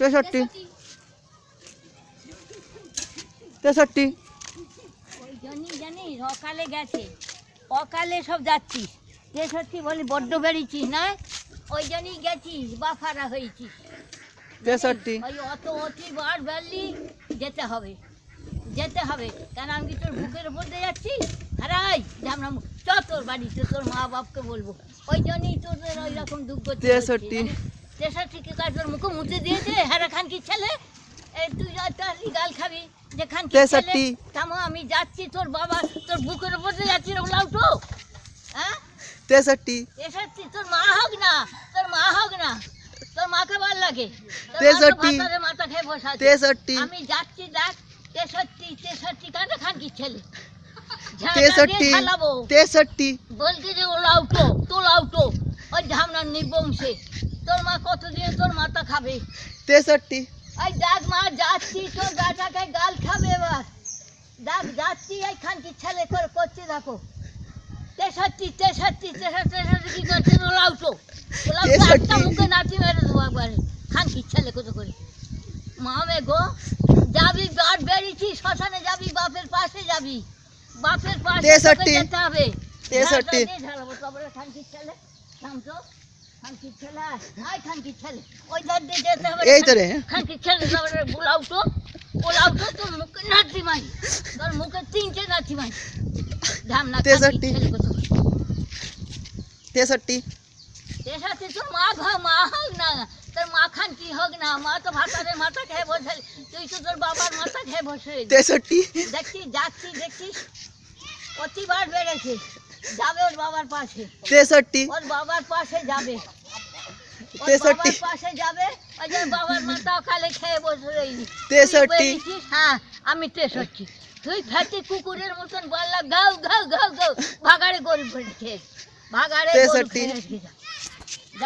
63 63 ওই জন্যই জানিস অকালে গেছে, অকালে সব যাচ্ছিস। 63 বলি বড্ড বেরিয়েছিস না, ওই জন্যই গেছিস বাফারা হয়েছিস। 63 ওই অতি বার বেরলি যেতে হবে, যেতে হবে। কেন আমি তোর বুকের উপর দিয়ে যাচ্ছি, হারাই ঝামনা তোর বাড়িতে তোর মা বাপকে বলবো। ওই জন্যই তোদের ওই রকম দুঃখ। 63 63 কি কাজ তোর মুখে মুছে দিয়েছে হারা খান কি ছেলে? এই তুই গাল খাবি যে খান কি ছেলে? তামো আমি যাচ্ছি তোর বাবা তোর বুকের উপর দিয়ে যাচ্ছি লাউটো। হ্যাঁ 63 63 তোর মা হোক না, তোর মা হোক না, তোর মাকে ভাল লাগে। 63 মাথা খেয়ে বসে আছে। 63 আমি যাচ্ছি দেখ 63 কানে খান কি ছেলে? 63 বলছি যে ও লাউটো তো লাউটো ওই ঝামনার নিবংশে তোর মা কতদিন তোর মাথা খাবে? 63 এই দেখ মা যাচ্ছি তোর বেটাকে গাল খাবে এবার। দেখ যাচ্ছি এই খানকি ছেলে করে করছি দেখো। 63 কি করছে লাউটো? একটা মুখে নাচি মেরে দেবো একবারে খানকি ছেলে কত করে। মামে গো যাবি বাট বেরিয়েছি শ্মশানে যাবি, বাপের পাশে যাবি, বাপের পাশে যেতে হবে। 63 খানকি ছেলে থামতো, খানকি ছেলে আয় খানকি ছেলে ওই ধার দিয়ে যেতে হবে। এই তো রে খানকি ছেলে বুলাউটো ওলাউটো তোর মুখে নাচি মাই, তোর মুখে 3টে নাচি মাই ধামনা। 63 তোর মা মা হোক না, তোর মা খান কি হোক না, মা তো ভাতারে মাথা খেয়ে বসে, তুই তো তোর বাবার মাথা খেয়ে বসে। 63 দেখছিস যাচ্ছি দেখছিস প্রতিবার বেড়েছে, যাবে ওর বাবার পাশে, 63 ওর বাবার পাশে যাবে, ওর 63 বাবার পাশে যাবে। ওই যে বাবার মাথা কালে খেয়ে বসে রইলি। 63 হ্যাঁ আমি 63। তুই ফেটি কুকুরের মতন বললা গাও গাও গাও গাও ভাগাড়ে গরু খেয়ে, ভাগাড়ে গরু খেয়ে।